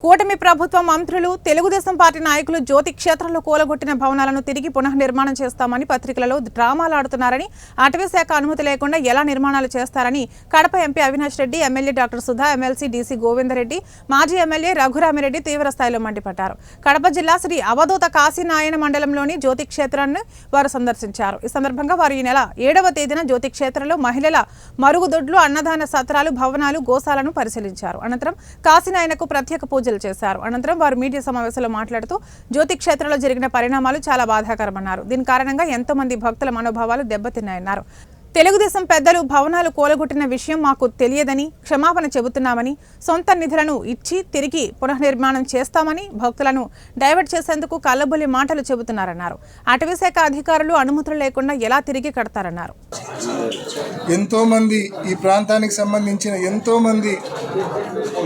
కూటమి ప్రభుత్వ మంత్రులు తెలుగుదేశం పార్టీ నాయకులు జ్యోతి క్షేత్రంలో కూలగొట్టిన భవనాలను తిరిగి పునఃనిర్మాణం చేస్తామని పత్రికలలో డ్రామాలు ఆడుతున్నారని, అటవీ శాఖ అనుమతి లేకుండా ఎలా నిర్మాణాలు చేస్తారని Kadapa MP Avinash Reddy, MLA doctor Sudha, MLC DC Govinda Reddy, మాజీ ఎమ్మెల్యే రఘురామిరెడ్డి తీవ్ర స్థాయిలో మండిపడ్డారు. కడప జిల్లా శ్రీ అవధూత కాశీనాయన మండలంలోని జ్యోతి క్షేత్రాన్ని వారు సందర్శించారు. ఈ సందర్భంగా వారు ఈ నెల 7వ తేదీన జ్యోతి క్షేత్రంలో మహిళల మరుగుదొడ్లు, అన్నదాన సత్రాలు, భవనాలు, గోశాలను పరిశీలించారు. అనంతరం కాశీనాయనకు ప్రత్యేక పూజలు చేశారు. అనంతరం వారు మీడియా సమావేశంలో మాట్లాడుతూ జ్యోతి క్షేత్రంలో జరిగిన పరిణామాలు చాలా బాధాకరమన్నారు. దీని కారణంగా ఎంతో మంది భక్తుల మనోభావాలు దెబ్బతిన్నాయన్నారు. తెలుగుదేశం పెద్దలు భవనాలు కూలగొట్టిన విషయం మాకు తెలియదని క్షమాపణ చెబుతున్నామని, సొంత నిధులను ఇచ్చి తిరిగి పునఃనిర్మాణం చేస్తామని భక్తులను డైవర్ట్ చేసేందుకు కల్లబొల్లి మాటలు చెబుతున్నారన్నారు. అటవీ శాఖ అధికారులు అనుమతులు లేకుండా ఎలా తిరిగి కడతారన్నారు. ఎంతో మంది ఈ ప్రాంతానికి సంబంధించిన ఎంతో మంది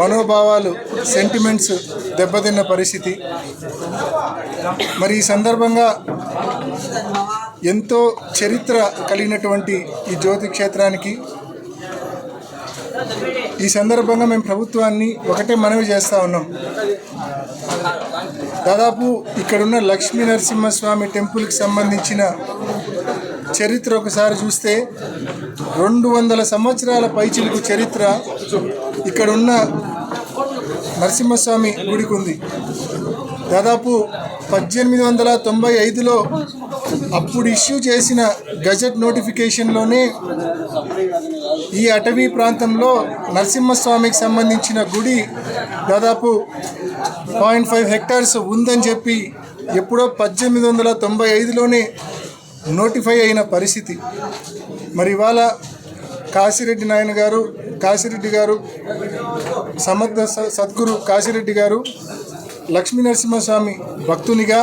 మనోభావాలు, సెంటిమెంట్స్ దెబ్బతిన్న పరిస్థితి. మరి ఈ సందర్భంగా ఎంతో చరిత్ర కలిగినటువంటి ఈ జ్యోతి క్షేత్రానికి ఈ సందర్భంగా మేము ప్రభుత్వాన్ని ఒకటే మనవి చేస్తూ ఉన్నాం. దాదాపు ఇక్కడున్న లక్ష్మీ నరసింహస్వామి టెంపుల్కి సంబంధించిన చరిత్ర ఒకసారి చూస్తే 200 సంవత్సరాల పైచిలుకు చరిత్ర ఇక్కడున్న నరసింహస్వామి గుడికి ఉంది. దాదాపు 1895లో అప్పుడు ఇష్యూ చేసిన గజెట్ నోటిఫికేషన్లోనే ఈ అటవీ ప్రాంతంలో నరసింహస్వామికి సంబంధించిన గుడి దాదాపు 0.5 హెక్టార్స్ ఉందని చెప్పి ఎప్పుడో 1895లోనే నోటిఫై అయిన పరిస్థితి. మరి ఇవాళ కాశిరెడ్డి గారు సమర్థ సద్గురు కాశిరెడ్డి గారు లక్ష్మీ నరసింహస్వామి భక్తునిగా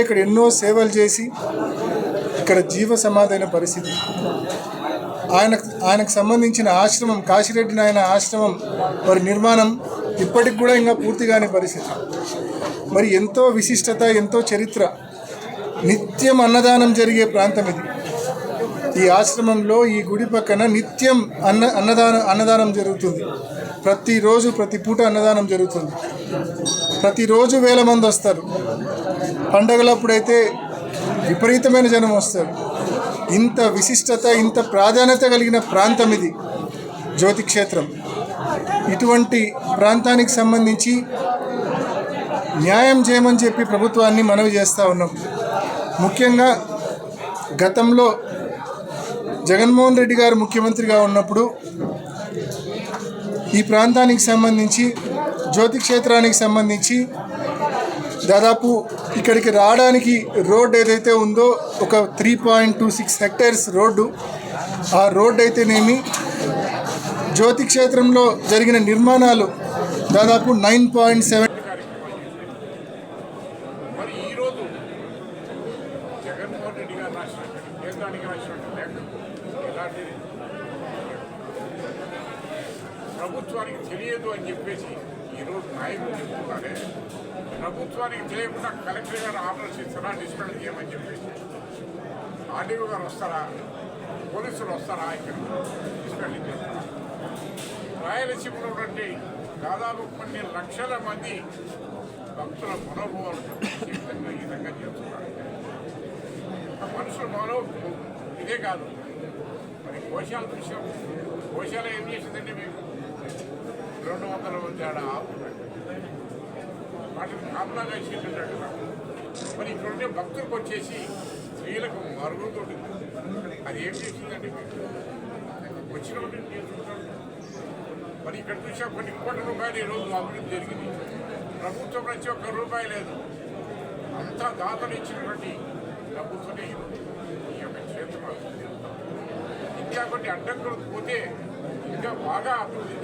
ఇక్కడ ఎన్నో సేవలు చేసి ఇక్కడ జీవ సమాధైన పరిస్థితి. ఆయనకు సంబంధించిన ఆశ్రమం, కాశిరెడ్డి నాయన ఆశ్రమం మరి నిర్మాణం ఇప్పటికి కూడా ఇంకా పూర్తి కాని పరిస్థితి. మరి ఎంతో విశిష్టత, ఎంతో చరిత్ర, నిత్యం అన్నదానం జరిగే ప్రాంతం ఇది. ఈ ఆశ్రమంలో, ఈ గుడి పక్కన నిత్యం అన్నదానం జరుగుతుంది. ప్రతిరోజు ప్రతి పూట అన్నదానం జరుగుతుంది. ప్రతిరోజు వేల మంది వస్తారు. పండగలప్పుడైతే విపరీతమైన జనం వస్తారు. ఇంత విశిష్టత, ఇంత ప్రాధాన్యత కలిగిన ప్రాంతం ఇది జ్యోతి క్షేత్రం. ఇటువంటి ప్రాంతానికి సంబంధించి న్యాయం చేయమని చెప్పి ప్రభుత్వాన్ని మనవి చేస్తూ ఉన్నాం. ముఖ్యంగా గతంలో జగన్మోహన్ రెడ్డి గారు ముఖ్యమంత్రిగా ఉన్నప్పుడు ఈ ప్రాంతానికి సంబంధించి, జ్యోతి క్షేత్రానికి సంబంధించి దాదాపు ఇక్కడికి రావడానికి రోడ్డు ఏదైతే ఉందో ఒక 3.26 హెక్టార్స్ రోడ్డు, ఆ రోడ్డు అయితేనేమి, జ్యోతి క్షేత్రంలో జరిగిన నిర్మాణాలు దాదాపు 9.7. మరి ఈరోజు జగన్మోహన్ రెడ్డి గారు రాసినట్టు కేంద్రానికి రాసినట్టు లేక ఎలాంటి ప్రభుత్వానికి తెలియదు అని చెప్పేసి ఈరోజు నాయకులు చెప్తున్నారే. ప్రభుత్వానికి తెలియకుండా కలెక్టర్ గారు ఆర్డర్స్ ఇస్తారా డిస్పెండ్ చేయమని చెప్పేసి? ఆర్డీఓ గారు వస్తారా? పోలీసులు వస్తారా? ఇక్కడ డిస్పెండ్ చేస్తారా? రాయలసీమలో ఉన్నటువంటి దాదాపు కొన్ని లక్షల మంది భక్తుల మనోభావాలు ఈ విధంగా చేస్తున్నారు. మనుషుల మనోభావం ఇదే కాదు. మరి గోశాల విషయం, గోశాల ఏం చేసిందంటే మీకు 200 మంది ఆడ ఆపుతున్నాడు, వాటిని కాపలాగా చేసినట్టు. మరి ఇక్కడ ఉండే భక్తులకు వచ్చేసి స్త్రీలకు మరుగుతోటి అది ఏం చేసిందండి మీకు? వచ్చిన చేసుకుంటారు. మరి ఇక్కడ చూసా కొన్ని కోట్ల రూపాయలు ఈరోజు అభివృద్ధి జరిగింది. ప్రభుత్వం నుంచి ₹1 లేదు. అంతా దాతలు ఇచ్చినటువంటి ప్రభుత్వమే ఈ యొక్క క్షేత్రం. ఇంకా కొన్ని అడ్డంకులు పోతే ఇంకా బాగా అభివృద్ధి